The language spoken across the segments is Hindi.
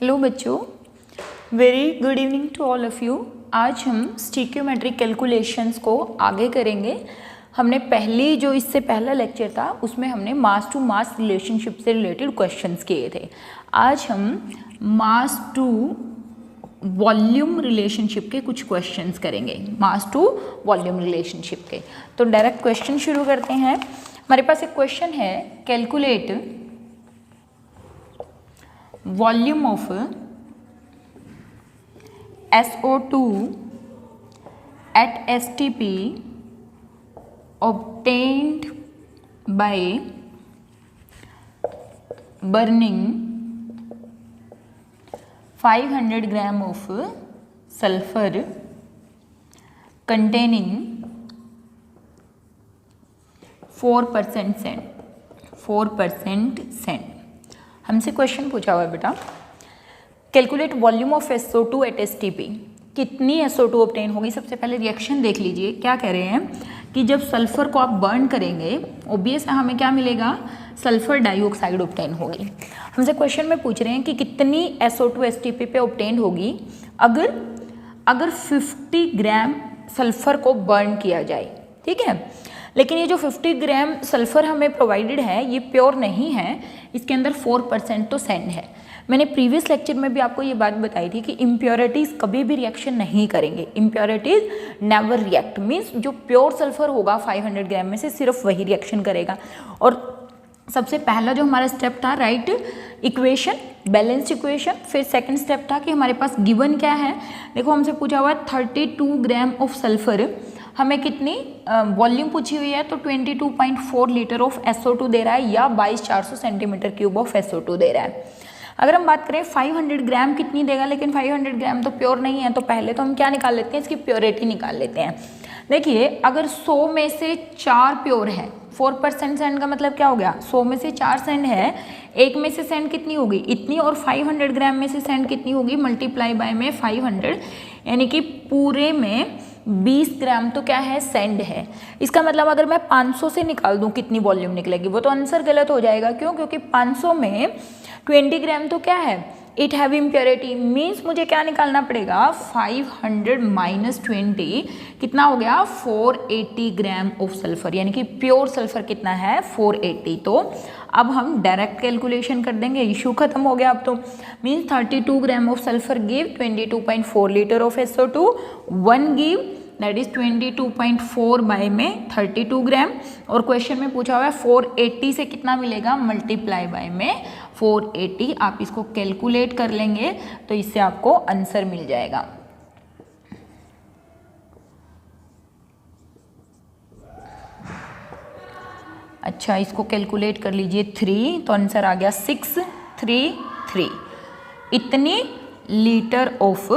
हेलो बच्चों, very good evening to all of you. आज हम स्टिक्योमेट्रिक कैलकुलेशंस को आगे करेंगे। हमने पहली जो इससे पहला लेक्चर था उसमें हमने मास टू मास रिलेशनशिप से रिलेटेड क्वेश्चंस किए थे। आज हम मास टू वॉल्यूम रिलेशनशिप के कुछ क्वेश्चंस करेंगे, मास टू वॉल्यूम रिलेशनशिप के। तो डायरेक्ट क्वेश्चन शुरू करते हैं। हमारे पास एक क्वेश्चन है, calculate volume of SO2 at STP obtained by burning 500 gram of sulfur containing 4% sand। हमसे क्वेश्चन पूछा हुआ है बेटा, calculate volume of SO2 at STP। कितनी SO2 ऑब्टेन होगी। सबसे पहले रिएक्शन देख लीजिए, क्या कह रहे हैं कि जब सल्फर को आप बर्न करेंगे ऑब्वियस है हमें क्या मिलेगा, सल्फर डाइऑक्साइड ऑब्टेन होगी। हमसे क्वेश्चन में पूछ रहे हैं कि कितनी SO2 STP पे ऑब्टेन होगी अगर 50 ग्राम सल्फर को बर्न किया जाए, ठीक है। लेकिन ये जो 50 ग्राम सल्फर हमें प्रोवाइडेड है ये प्योर नहीं है, इसके अंदर 4% तो सैंड है। मैंने प्रीवियस लेक्चर में भी आपको ये बात बताई थी कि इम्प्योरिटीज़ कभी भी रिएक्शन नहीं करेंगे, इम्प्योरिटीज़ नेवर रिएक्ट। मीन्स जो प्योर सल्फर होगा 500 ग्राम में से सिर्फ वही रिएक्शन करेगा। और सबसे पहला जो हमारा स्टेप था, राइट इक्वेशन, बैलेंस्ड इक्वेशन। फिर सेकंड स्टेप था कि हमारे पास गिवन क्या है। देखो हमसे पूछा हुआ है 32 ग्राम ऑफ सल्फर, हमें कितनी वॉल्यूम पूछी हुई है, तो 22.4 लीटर ऑफ SO2 दे रहा है या 22,400 सेंटीमीटर क्यूब ऑफ SO2 दे रहा है। अगर हम बात करें 500 ग्राम कितनी देगा, लेकिन 500 ग्राम तो प्योर नहीं है, तो पहले तो हम क्या निकाल लेते हैं, इसकी प्योरिटी निकाल लेते हैं। देखिए अगर 100 में से 4 प्योर है, 4% सैंड का मतलब क्या हो गया, 100 में से 4 सैंड है, एक में से सैंड कितनी होगी, इतनी, और 500 ग्राम में से सैंड कितनी होगी, मल्टीप्लाई बाय में 500, यानी कि पूरे में 20 ग्राम तो क्या है, सैंड है। इसका मतलब अगर मैं 500 से निकाल दूं कितनी वॉल्यूम निकलेगी, वो तो आंसर गलत हो जाएगा। क्यों? क्योंकि 500 में 20 ग्राम तो क्या है, इट हैव इम्प्योरिटी। मीन्स मुझे क्या निकालना पड़ेगा, 500 माइनस 20 कितना हो गया, 480 ग्राम ऑफ सल्फर, यानी कि प्योर सल्फर कितना है, 480। तो अब हम डायरेक्ट कैलकुलेशन कर देंगे, इशू खत्म हो गया अब तो। Means 32 gram of sulphur give 22.4 litre of SO2, 1 give that is 22.4 by में 32 ग्राम। और क्वेश्चन में पूछा हुआ है 480 से कितना मिलेगा, मल्टीप्लाई बाय में 480। आप इसको कैलकुलेट कर लेंगे तो इससे आपको आंसर मिल जाएगा। अच्छा, इसको कैलकुलेट कर लीजिए 3, तो आंसर आ गया 633। इतनी लीटर ऑफ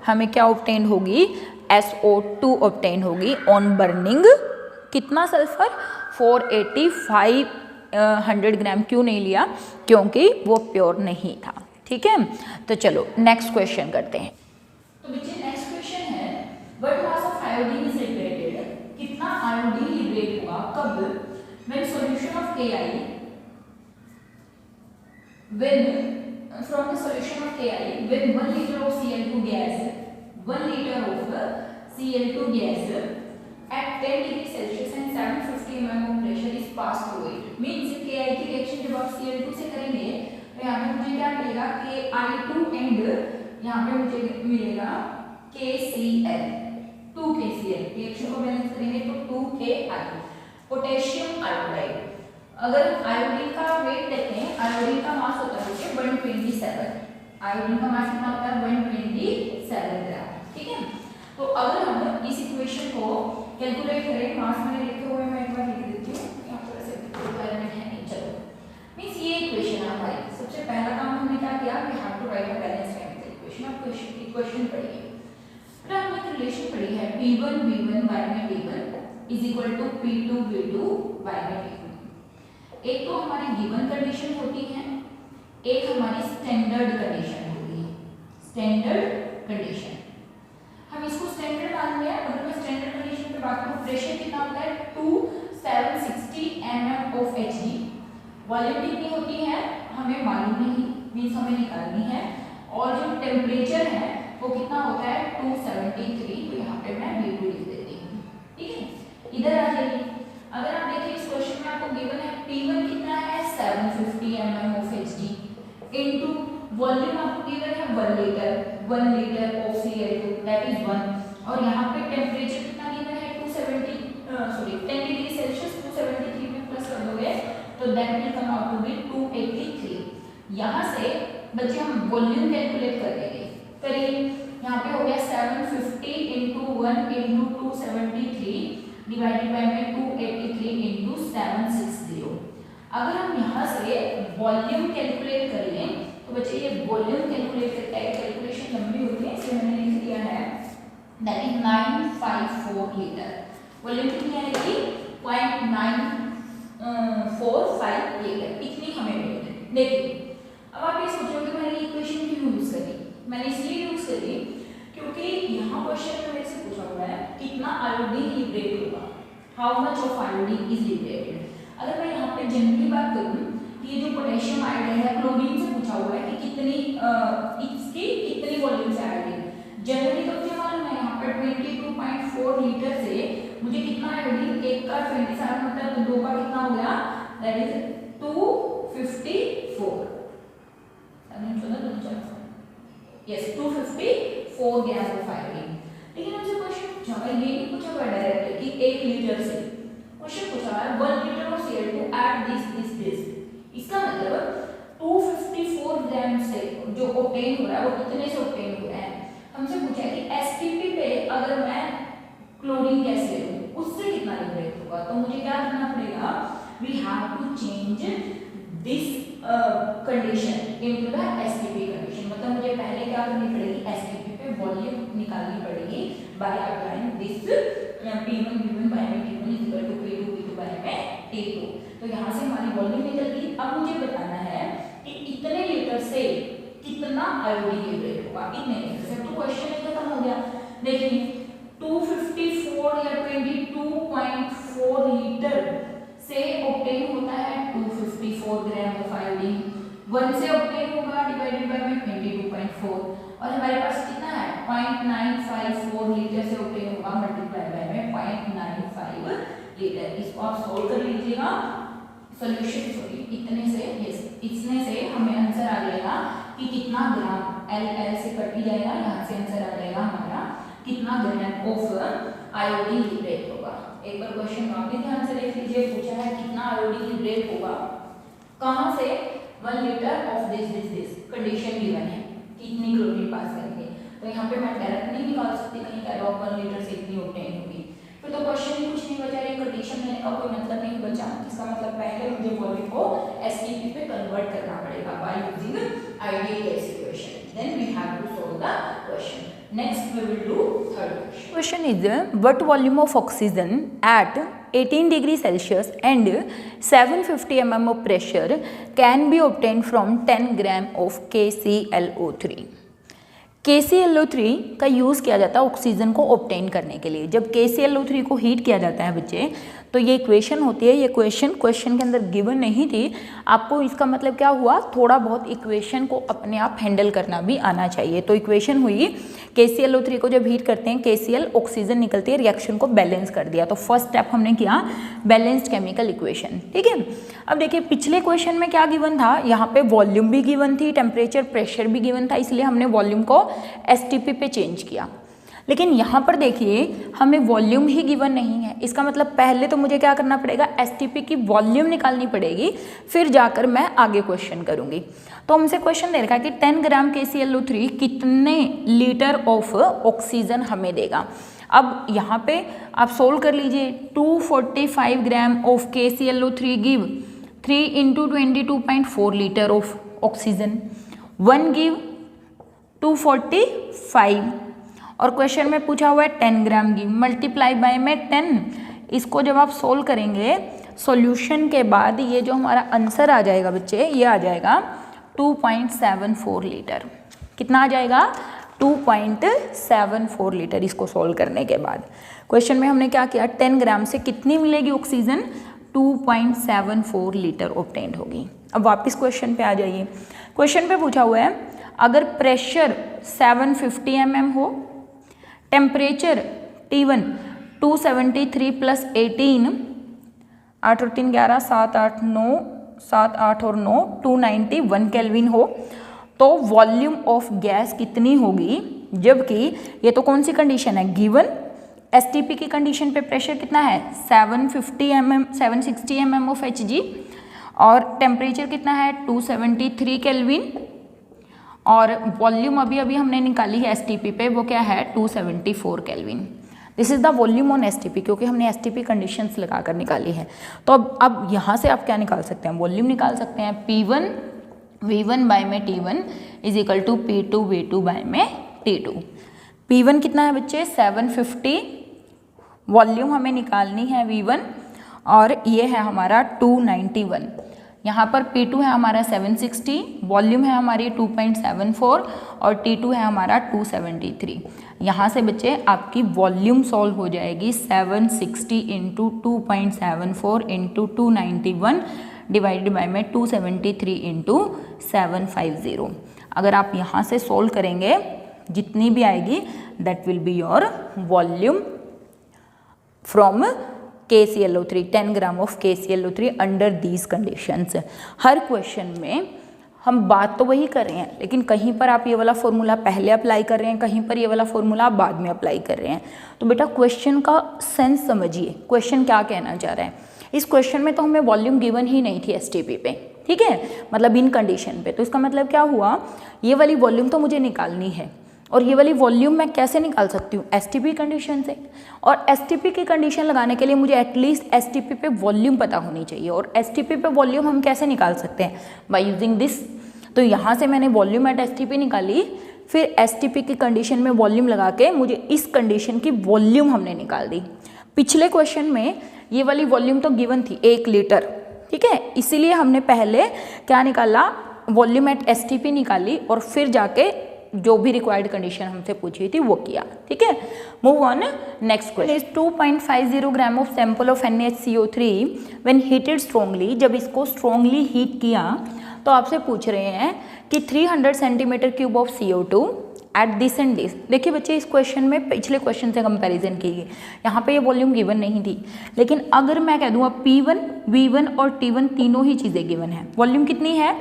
हमें क्या ऑब्टेन होगी, SO2 ऑब्टेन होगी ऑन बर्निंग कितना सल्फर, 485 ग्राम। क्यों नहीं लिया, क्योंकि वो प्योर नहीं था, ठीक है। तो चलो नेक्स्ट क्वेश्चन करते हैं। तो बच्चे नेक्स्ट क्वेश्चन है, what mass of iodine is liberated. कितना आयोडीन लिबरेट हुआ, कब, when solution of Ki, when from the solution of Ki, when 1 liter of Cl2 gas, 1 liter of Cl2 gas at 10 degree Celsius and 750 mm of pressure is passed through it। Means Ki की रिएक्शन जब आप Cl2 से करेंगे तो यहाँ पे मुझे क्या मिलेगा, Ki2 एंड यहाँ पे मुझे मिलेगा KCl, 2KCl। रिएक्शन को बैलेंस करेंगे तो 2Ki, पोटेशियम आयोडाइड। अगर आयोडीन का वेट देखें, आयोडीन का मास होता है 127, आयोडीन का मास कितना होता है, 127 ग्राम, ठीक है। तो अगर हम इस इक्वेशन को कैलकुलेट करें, मास मैंने लिखे हुए मैं एक बार लिख देती हूँ, यहाँ पर ऐसे रिक्वायरमेंट है नहीं, चलो। मींस ये इक्वेशन है हमारी। सबसे पहला काम हमने क्या किया, we have to write a balanced chemical equation. अब इक्वेशन पढ़िए, फिर हमने एक रिलेशन पढ़ी है, P1 V1 बाय में P1 is equal to P2 V2 bye में P2। एक तो हमारी गिवन कंडीशन होती है, एक हमारी स्टैंडर्ड कंडीशन होती है, स्टैंडर्ड कंडीशन। हम इसको स्टैंडर्ड मान लिया। अगर मैं स्टैंडर्ड कंडीशन पे बात करूं, प्रेशर कितना होता है, 2760 mm ऑफ Hg। वॉल्यूम कितनी होती है हमें मालूम नहीं, मीन्स हमें निकालनी है। और जो टेम्परेचर है वो कितना होता है 273, तो यहाँ पे मैं V2 लिख देती हूँ। ठीक है, इधर आ जाइए। अगर आप देखिए इस क्वेश्चन में आपको गिवन है P1 कितना है 750 mm of Hg into volume आपको गिवन है 1 litre of Cl2 that is 1, और यहाँ पे टेम्परेचर कितना गिवन है 10 डिग्री सेल्सियस, 273 में प्लस कर दोगे तो that will come out to be 283। यहाँ से बच्चे हम वॉल्यूम कैलकुलेट कर देंगे। करिए, यहाँ पे हो गया 750 इंटू 1 इंटू 273 डिवाइडेड बाय में 283 इंटू 760। अगर हम यहाँ से वॉल्यूम कैलकुलेट कर लें तो बच्चे ये वॉल्यूम कैलकुलेट करता है, कैलकुलेशन लंबी होती है इसलिए मैंने लिख दिया है दैट इज 954 लीटर। वॉल्यूम कितनी आएगी 0.945 लीटर, इतनी हमें मिलेगी। देखिए अब आप ये सोचोगे मैंने इक्वेशन क्यों यूज करी, मैंने इसलिए यूज करी क्योंकि यहाँ क्वेश्चन में मेरे से पूछा हुआ है कितना आयोडीन लिबरेट होगा, how much of iodine is liberated. अगर मैं यहाँ पे जनरली बात करूँ कि ये जो पोटेशियम आयोडाइड है क्लोरीन से पूछा हुआ है कि कितनी इसकी कितनी वॉल्यूम से आयोडीन, जनरली तो मुझे मालूम है यहाँ पर 22.4 लीटर से मुझे कितना आयोडीन, एक का 27 मतलब तो दो का कितना हो गया that is 254, yes 254 gram of iodine. लेकिन हमसे क्वेश्चन पूछा हुआ ये नहीं पूछा हुआ डायरेक्ट कि 1 लीटर से, क्वेश्चन पूछा है 1 litre of Cl2 at this, इसका मतलब 254 ग्राम से जो ऑब्टेन हो रहा है वो कितने से ऑब्टेन हो रहा है। हमसे पूछा है कि एसटीपी पे अगर मैं क्लोरीन गैस ले लूं उससे कितना लिबरेट होगा, तो मुझे क्या करना पड़ेगा, we have to change this condition into the STP condition. मतलब मुझे पहले क्या करनी पड़ेगी, एसटीपी पे वॉल्यूम निकालनी पड़ेगी by applying this P1 given by में T1 is equal to P2 P2 bye में T2। तो यहाँ से हमारी वॉल्यूम निकल गई। अब मुझे बताना है कि इतने लीटर से कितना आयोडीन लिबरेट होगा, इतने लीटर से। तो क्वेश्चन ही खत्म हो गया। देखिए 254 या 22.4 लीटर से ऑब्टेन होता है 254 ग्राम ऑफ आयोडीन, 1 से ऑब्टेन होगा डिवाइडेड बाय में 22.4, और हमारे पास कितना है 0.954 लीटर से ऑब्टेन होगा मल्टीप्लाई बाय में 0.95 लीटर। इसको आप सॉल्व कर लीजिएगा, सॉल्यूशन सॉरी इतने से, यस इतने से हमें आंसर आ जाएगा कि कितना ग्राम, एल से कट भी जाएगा, यहाँ से आंसर आ जाएगा हमारा कितना ग्राम ऑफ आयोडीन लिबरेट होगा। एक बार क्वेश्चन वापस ध्यान से देख लीजिए, पूछा है कितना आयोडीन लिबरेट होगा, कहाँ से 1 litre of this condition given है कितनी क्लोरीन पास करेंगे। तो यहाँ पे मैं डायरेक्ट नहीं निकाल सकती, कहीं कह रहा 1 लीटर से इतनी ऑब्टेन होगी, फिर तो क्वेश्चन ही कुछ नहीं बचा, एक कंडीशन देने का कोई मतलब नहीं बचा। इसका मतलब पहले मुझे वॉल्यूम को एसटीपी पे कन्वर्ट करना पड़ेगा by using ideal gas equation, then we have to solve the question. Next we will do third question. Question is what volume of oxygen at 18 degrees Celsius and 750 mm of pressure can be obtained from 10 gram of KClO3. KClO3 का यूज़ किया जाता है ऑक्सीजन को ऑब्टेन करने के लिए। जब KClO3 को हीट किया जाता है बच्चे, तो ये इक्वेशन होती है, ये क्वेश्चन के अंदर गिवन नहीं थी आपको। इसका मतलब क्या हुआ, थोड़ा बहुत इक्वेशन को अपने आप हैंडल करना भी आना चाहिए। तो इक्वेशन हुई KClO3 को जब हीट करते हैं KCl ऑक्सीजन निकलती है, रिएक्शन को बैलेंस कर दिया। तो फर्स्ट स्टेप हमने किया बैलेंस्ड केमिकल इक्वेशन, ठीक है। अब देखिए पिछले क्वेश्चन में क्या गिवन था, यहाँ पे वॉल्यूम भी गिवन थी, टेम्परेचर प्रेशर भी गिवन था, इसलिए हमने वॉल्यूम को एसटीपी पे चेंज किया। लेकिन यहाँ पर देखिए हमें वॉल्यूम ही गिवन नहीं है, इसका मतलब पहले तो मुझे क्या करना पड़ेगा, एसटीपी की वॉल्यूम निकालनी पड़ेगी, फिर जाकर मैं आगे क्वेश्चन करूँगी। तो हमसे क्वेश्चन दे रखा है कि 10 ग्राम KClO3 कितने लीटर ऑफ ऑक्सीजन हमें देगा। अब यहाँ पे आप सोल्व कर लीजिए, 245 gram of KClO3 give 3 into 22.4 litre of oxygen, 1 give 245, और क्वेश्चन में पूछा हुआ है 10 ग्राम गिव, मल्टीप्लाई बाय में 10। इसको जब आप सोल्व करेंगे सॉल्यूशन के बाद ये जो हमारा आंसर आ जाएगा बच्चे, ये आ जाएगा 2.74 लीटर। कितना आ जाएगा, 2.74 लीटर। इसको सोल्व करने के बाद क्वेश्चन में हमने क्या किया, 10 ग्राम से कितनी मिलेगी ऑक्सीजन, 2.74 लीटर ऑब्टेन्ड होगी। अब वापस क्वेश्चन पे आ जाइए। क्वेश्चन पे पूछा हुआ है अगर प्रेशर 750 mm हो, टेम्परेचर T1 273 प्लस 18, 8 और 3 11, 7 8 9, 7 8 और 9 291 केल्विन हो, तो वॉल्यूम ऑफ गैस कितनी होगी? जबकि ये तो कौन सी कंडीशन है? गिवन एसटीपी की कंडीशन पे प्रेशर कितना है? 760 mm ऑफ Hg, और टेम्परेचर कितना है? 273 केल्विन, और वॉल्यूम अभी अभी हमने निकाली है एसटीपी पे, वो क्या है? 274 kelvin. This is the volume on STP, क्योंकि हमने एसटीपी कंडीशंस लगाकर निकाली है। तो अब यहाँ से आप क्या निकाल सकते हैं? वॉल्यूम निकाल सकते हैं। P1 V1 बाय में T1 is equal to P2 V2 bye में T2। P1 कितना है बच्चे? 750, वॉल्यूम हमें निकालनी है V1, और ये है हमारा 291। यहाँ पर P2 है हमारा 760, वॉल्यूम है हमारी 2.74, और T2 है हमारा 273। यहाँ से बच्चे आपकी वॉल्यूम सॉल्व हो जाएगी 760 इंटू 2.74 इंटू 291 डिवाइडेड बाय में 273 इंटू 750। अगर आप यहाँ से सोल्व करेंगे, जितनी भी आएगी that will be your volume from KClO3, 10 gram of KClO3 under these conditions. Her question में हम बात तो वही कर रहे हैं, लेकिन कहीं पर आप ये वाला फॉर्मूला पहले अप्लाई कर रहे हैं, कहीं पर ये वाला फॉर्मूला आप बाद में अप्लाई कर रहे हैं। तो बेटा क्वेश्चन का सेंस समझिए, क्वेश्चन क्या कहना चाह रहा है। इस क्वेश्चन में तो हमें वॉल्यूम गिवन ही नहीं थी एसटीपी पे, ठीक है, मतलब इन कंडीशन पे। तो इसका मतलब क्या हुआ? ये वाली वॉल्यूम तो मुझे निकालनी है, और ये वाली वॉल्यूम मैं कैसे निकाल सकती हूँ? एसटीपी कंडीशन से। और एसटीपी की कंडीशन लगाने के लिए मुझे एटलीस्ट एसटीपी पे वॉल्यूम पता होनी चाहिए, और एसटीपी पे वॉल्यूम हम कैसे निकाल सकते हैं? By using this. तो यहाँ से मैंने वॉल्यूम एट एसटीपी निकाली, फिर एसटीपी की कंडीशन में वॉल्यूम लगा के मुझे इस कंडीशन की वॉल्यूम हमने निकाल दी। पिछले क्वेश्चन में ये वाली वॉल्यूम तो गिवन थी 1 लीटर, ठीक है, इसीलिए हमने पहले क्या निकाला? वॉल्यूम एट एसटीपी निकाली, और फिर जाके जो भी रिक्वायर्ड कंडीशन हमसे पूछी थी वो किया, ठीक है। Move on, next question is 2.50 gram of sample of NaCO3 when heated strongly. जब इसको स्ट्रॉन्गली हीट किया तो आपसे पूछ रहे हैं कि 300 centimetre cube of CO2 at this and this. देखिए बच्चे, इस क्वेश्चन में पिछले क्वेश्चन से कंपैरिजन कीजिए। यहाँ पे ये वॉल्यूम गिवन नहीं थी, लेकिन अगर मैं कह दूँ अब P1 V1 और T1 तीनों ही चीज़ें गिवन है। वॉल्यूम कितनी है?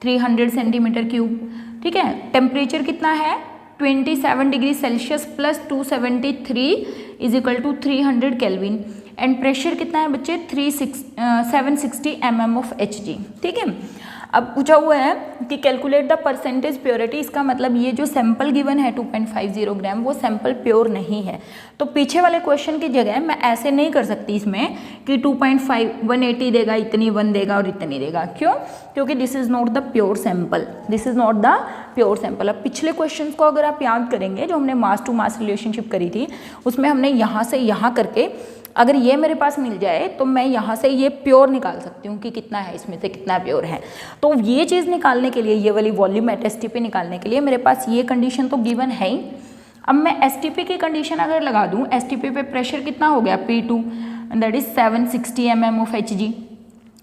300 सेंटीमीटर क्यूब, ठीक है। टेम्परेचर कितना है? 27 degree Celsius plus 273 is equal to 300 kelvin. And pressure कितना है बच्चे? 760 mm ऑफ Hg, ठीक है। अब पूछा हुआ है कि कैलकुलेट द परसेंटेज प्योरिटी। इसका मतलब ये जो सैंपल गिवन है 2.50 ग्राम, वो सैंपल प्योर नहीं है। तो पीछे वाले क्वेश्चन की जगह मैं ऐसे नहीं कर सकती इसमें कि 2.5 180 देगा, इतनी 1 देगा और इतनी देगा। क्यों? क्योंकि this is not the pure sample, this is not the pure sample. अब पिछले क्वेश्चन को अगर आप याद करेंगे, जो हमने मास टू मास रिलेशनशिप करी थी, उसमें हमने यहाँ से यहाँ करके अगर ये मेरे पास मिल जाए तो मैं यहाँ से ये प्योर निकाल सकती हूँ कि कितना है इसमें से, कितना प्योर है। तो ये चीज़ निकालने के लिए, ये वाली वॉल्यूम एट एसटीपी निकालने के लिए मेरे पास ये कंडीशन तो गिवन है ही। अब मैं एसटीपी की कंडीशन अगर लगा दूँ, एसटीपी पे प्रेशर कितना हो गया? P2 that is 760 mm of Hg,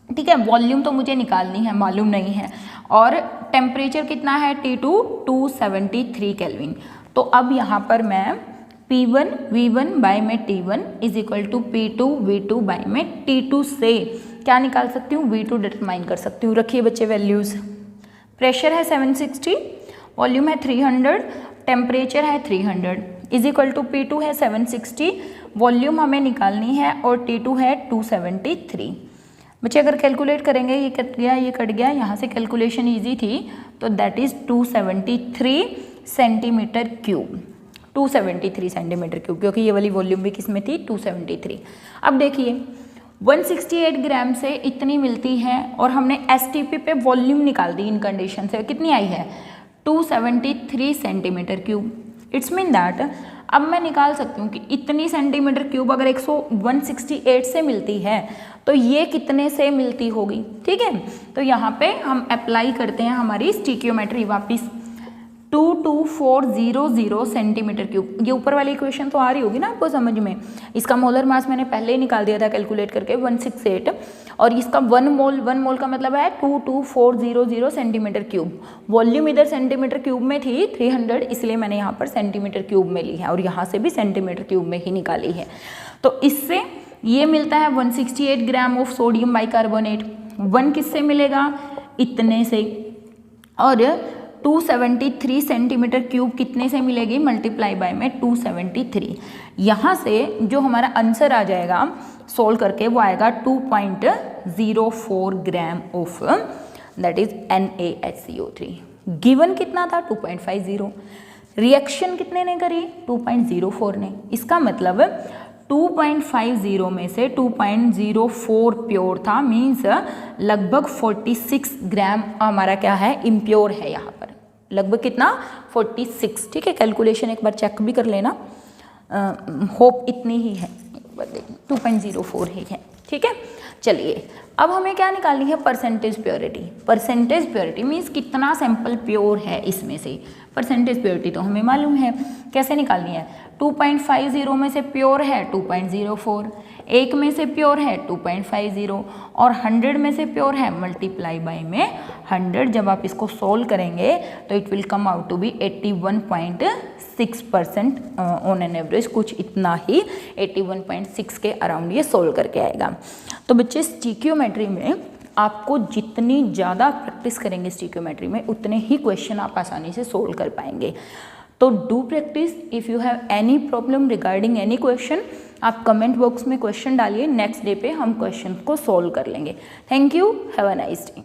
ठीक है। वॉल्यूम तो मुझे निकालनी है, मालूम नहीं है। और टेम्परेचर कितना है? T2 273 kelvin. तो अब यहाँ पर मैं P1 V1 बाय में T1 is equal to P2 V2 bye में T2 से क्या निकाल सकती हूँ? V2 डिटरमाइन कर सकती हूँ। रखिए बच्चे वैल्यूज़। प्रेशर है 760, वॉल्यूम है 300, टेम्परेचर है 300 इज इक्वल टू P2 है 760, वॉल्यूम हमें निकालनी है, और T2 है 273। बच्चे अगर कैलकुलेट करेंगे, ये कट गया, ये कट गया, यहाँ से कैलकुलेशन ईजी थी, तो that is 273 centimetre cube, 273 centimetre cube, क्योंकि ये वाली वॉल्यूम भी किस में थी? 273। अब देखिए 168 ग्राम से इतनी मिलती है, और हमने एसटीपी पे वॉल्यूम निकाल दी इन कंडीशन से, कितनी आई है? 273 centimetre cube. It's mean that अब मैं निकाल सकती हूँ कि इतनी सेंटीमीटर क्यूब अगर 168 से मिलती है तो ये कितने से मिलती होगी, ठीक है। तो यहाँ पे हम अप्लाई करते हैं हमारी स्टिकियोमेट्री वापिस। 22400 सेंटीमीटर क्यूब। ये ऊपर वाली इक्वेशन तो आ रही होगी ना आपको समझ में। इसका मोलर मास मैंने पहले ही निकाल दिया था कैलकुलेट करके 168, और इसका 1 मोल का मतलब है 22400 सेंटीमीटर क्यूब। वॉल्यूम इधर सेंटीमीटर क्यूब में थी 300, इसलिए मैंने यहाँ पर सेंटीमीटर क्यूब में ली है, और यहाँ से भी सेंटीमीटर क्यूब में ही निकाली है। तो इससे ये मिलता है 168 ग्राम ऑफ सोडियम बाइकार्बोनेट। 1 किससे मिलेगा, इतने से, और 273 सेंटीमीटर क्यूब कितने से मिलेगी, मल्टीप्लाई बाय में 273। यहाँ से जो हमारा आंसर आ जाएगा सोल्व करके वो आएगा 2.04 gram of that is NaHCO3। Given कितना था 2.50, रिएक्शन कितने ने करी 2.04 ने। इसका मतलब 2.50 में से 2.04 प्योर था, मीन्स लगभग 46 ग्राम हमारा क्या है, इम्प्योर है यहाँ पर। लगभग कितना 46, ठीक है। कैलकुलेशन एक बार चेक भी कर लेना, होप इतनी ही है, 2.04 ही है, ठीक है। चलिए अब हमें क्या निकालनी है, percentage purity. Percentage purity means कितना सैंपल प्योर है इसमें से। परसेंटेज प्योरिटी तो हमें मालूम है, कैसे निकालनी है। 2.50 में से प्योर है 2.04, 1 में से प्योर है 2.50, और 100 में से प्योर है मल्टीप्लाई बाय में 100। जब आप इसको सोल्व करेंगे तो it will come out to be 81.6% on an average, कुछ इतना ही 81.6 के अराउंड ये सोल्व करके आएगा। तो बच्चे स्टीकियोमेट्री में आपको जितनी ज़्यादा प्रैक्टिस करेंगे स्टीकियोमेट्री में, उतने ही क्वेश्चन आप आसानी से सोल्व कर पाएंगे। तो do practice. If you have any problem regarding any question, आप कमेंट बॉक्स में क्वेश्चन डालिए, नेक्स्ट डे पे हम क्वेश्चन को सोल्व कर लेंगे। Thank you, have a nice day.